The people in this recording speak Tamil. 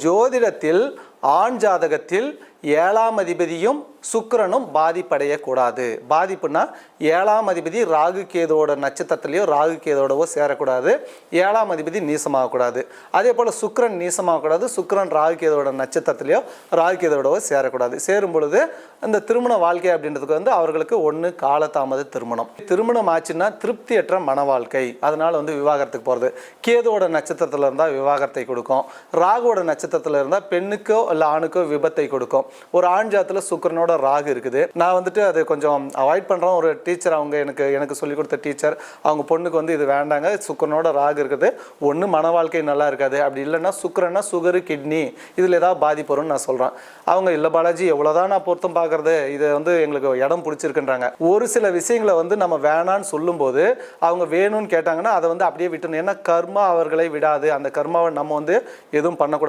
ஜோதிடத்தில் ஆண் ஜாதகத்தில் 7ஆம் அதிபதியும் சுக்கிரனும் பாதிப்படையக்கூடாது. பாதிப்புனா 7ஆம் அதிபதி ராகு கேதுவோட நட்சத்திரத்திலையோ ராகு கேதோடவோ சேரக்கூடாது. 7ஆம் அதிபதி நீசமாகக்கூடாது. அதே போல் சுக்கிரன் நீசமாகக்கூடாது. சுக்கிரன் ராகு கேதோட நட்சத்திரத்திலையோ ராகு கேதோடவோ சேரக்கூடாது. சேரும் பொழுது இந்த திருமண வாழ்க்கை அப்படின்றதுக்கு அவர்களுக்கு ஒன்று காலதாமத திருமணம். திருமணம் ஆச்சுன்னா திருப்தியற்ற மன வாழ்க்கை, அதனால விவாகரத்துக்கு போகிறது. கேதுவோட நட்சத்திரத்தில் இருந்தால் விவாகரத்தை கொடுக்கும். ராகுவோட நட்சத்திரத்தில் இருந்தால் பெண்ணுக்கோ இல்லை ஆணுக்கோ விபத்தை கொடுக்கும். ஒரு ஆண் ஜாதகத்தில் சுக்கிரனோட ராகு இருக்குது. நான் அதை கொஞ்சம் அவாய்ட் பண்ணுறேன். ஒரு டீச்சர் அவங்க எனக்கு சொல்லிக் கொடுத்த டீச்சர் அவங்க பொண்ணுக்கு இது வேண்டாங்க, சுக்கிரனோட ராகு இருக்குது, ஒன்று மன வாழ்க்கை நல்லா இருக்காது, அப்படி இல்லைன்னா சுக்கிரன்னா சுகரு கிட்னி இதில் ஏதாவது பாதிப்பு வரும்னு நான் சொல்கிறேன். அவங்க இல்லை பாலாஜி எவ்வளோதான் நான் பொருத்தம் பார்க்குறது, இதை எங்களுக்கு இடம் பிடிச்சிருக்குன்றாங்க. ஒரு சில விஷயங்களை நம்ம வேணான்னு சொல்லும்போது அவங்க வேணும்னு கேட்டாங்கன்னா அதை அப்படியே விட்டுணும். ஏன்னா கர்மா அவர்களை விடாது. அந்த கர்மாவை நம்ம எதுவும் பண்ணக்கூடாது.